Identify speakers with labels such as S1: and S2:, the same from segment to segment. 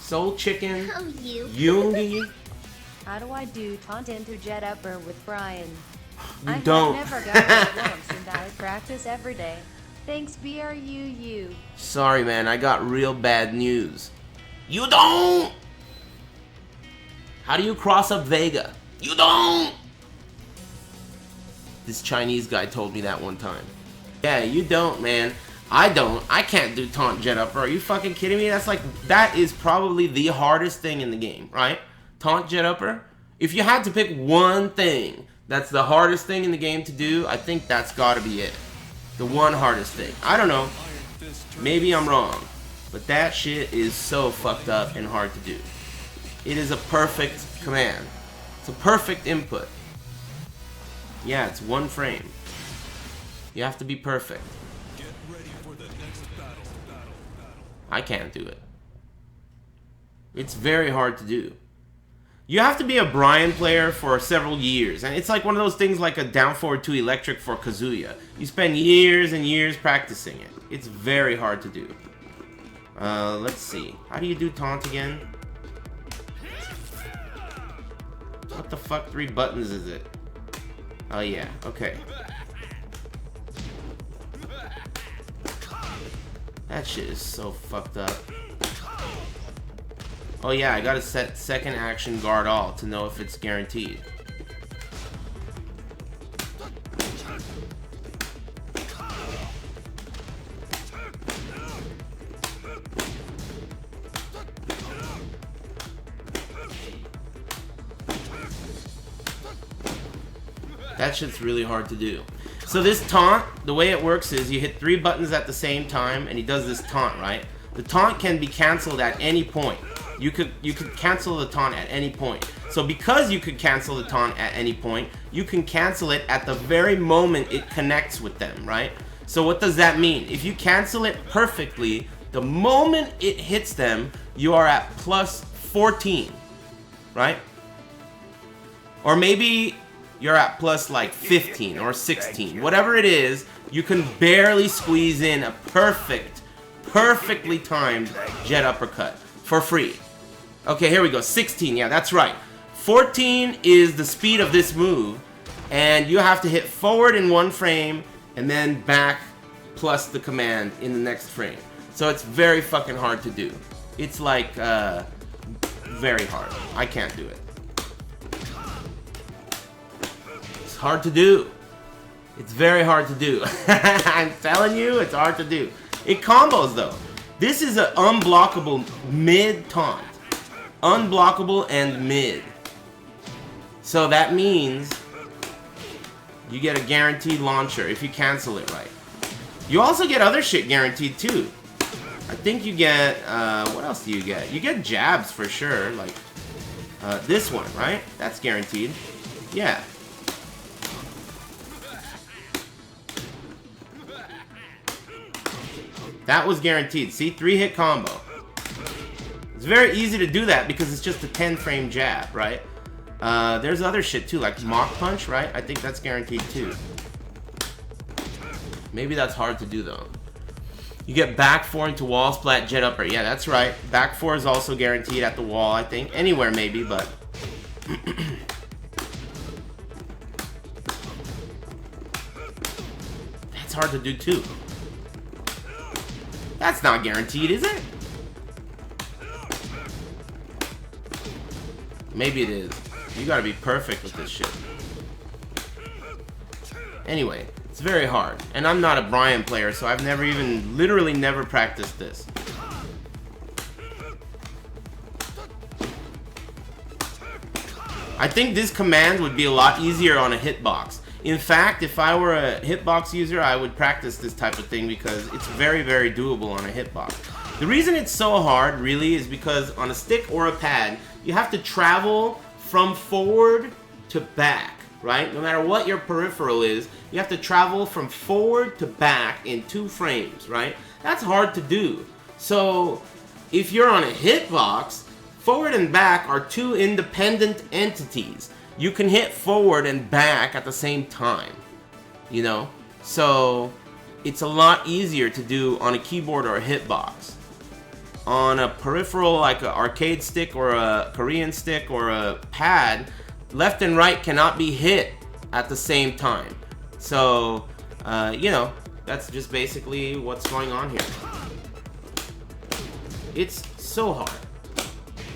S1: Soul Chicken,
S2: Oh, you.
S1: Yoongi.
S3: How do I do taunt into jet upper with Bryan? I
S1: don't.
S3: have never got it once and I practice every day. Thanks, BRUU.
S1: Sorry, man, I got real bad news. You don't! How do you cross up Vega? You don't! This Chinese guy told me that one time. Yeah, you don't, man. I don't. I can't do taunt jet upper. Are you fucking kidding me? That is probably the hardest thing in the game, right? Taunt jet upper. If you had to pick one thing that's the hardest thing in the game to do, I think that's gotta be it. The one hardest thing. I don't know. Maybe I'm wrong. But that shit is so fucked up and hard to do. It is a perfect command. It's a perfect input. Yeah, it's one frame. You have to be perfect.
S4: Get ready for the next battle.
S1: I can't do it. It's very hard to do. You have to be a Bryan player for several years. And it's like one of those things like a down forward 2 electric for Kazuya. You spend years and years practicing it. It's very hard to do. Let's see. How do you do taunt again? What the fuck 3 buttons is it? Oh yeah, okay. That shit is so fucked up. Oh yeah, I gotta set second action guard all to know if it's guaranteed. That shit's really hard to do. So this taunt, the way it works is you hit 3 buttons at the same time and he does this taunt, right? The taunt can be cancelled at any point. You could cancel the taunt at any point. So because you could cancel the taunt at any point, you can cancel it at the very moment it connects with them, right? So what does that mean? If you cancel it perfectly, the moment it hits them, you are at plus 14, right? Or maybe you're at plus like 15 or 16. Whatever it is, you can barely squeeze in a perfectly timed jet uppercut for free. Okay, here we go. 16, yeah, that's right. 14 is the speed of this move, and you have to hit forward in one frame and then back plus the command in the next frame. So it's very fucking hard to do. It's like very hard. I can't do it. It's hard to do. It's very hard to do. I'm telling you, it's hard to do. It combos though. This is an unblockable mid taunt. Unblockable and mid. So that means you get a guaranteed launcher if you cancel it right. You also get other shit guaranteed too. I think you get, what else do you get? You get jabs for sure, like this one, right? That's guaranteed. Yeah. That was guaranteed. See, 3-hit combo. It's very easy to do that because it's just a 10-frame jab, right? There's other shit too, like Mach Punch, right? I think that's guaranteed too. Maybe that's hard to do though. You get back 4 into wall splat jet upper. Yeah, that's right. Back 4 is also guaranteed at the wall, I think. Anywhere maybe, but... that's hard to do too. That's not guaranteed, is it? Maybe it is. You gotta be perfect with this shit. Anyway, it's very hard. And I'm not a Bryan player, so I've never even, literally never practiced this. I think this command would be a lot easier on a hitbox. In fact, if I were a hitbox user, I would practice this type of thing because it's very, very doable on a hitbox. The reason it's so hard, really, is because on a stick or a pad, you have to travel from forward to back, right? No matter what your peripheral is, you have to travel from forward to back in 2 frames, right? That's hard to do. So, if you're on a hitbox, forward and back are 2 independent entities. You can hit forward and back at the same time, you know? So, it's a lot easier to do on a keyboard or a hitbox. on a peripheral like an arcade stick or a Korean stick or a pad, left and right cannot be hit at the same time. So, you know, that's just basically what's going on here. It's so hard.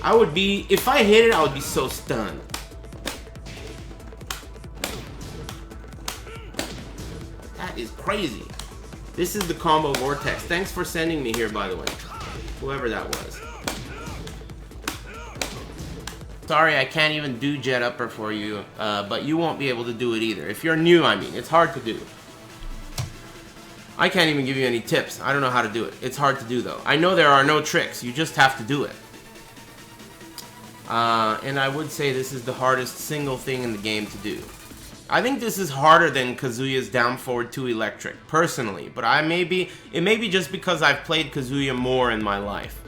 S1: I would be, if I hit it, I would be so stunned. That is crazy. This is the combo vortex. Thanks for sending me here, by the way. Whoever that was. Sorry, I can't even do jet upper for you, but you won't be able to do it either. If you're new, I mean, it's hard to do. I can't even give you any tips. I don't know how to do it. It's hard to do, though. I know there are no tricks. You just have to do it. And I would say this is the hardest single thing in the game to do. I think this is harder than Kazuya's down forward 2 electric, personally. But it may be just because I've played Kazuya more in my life.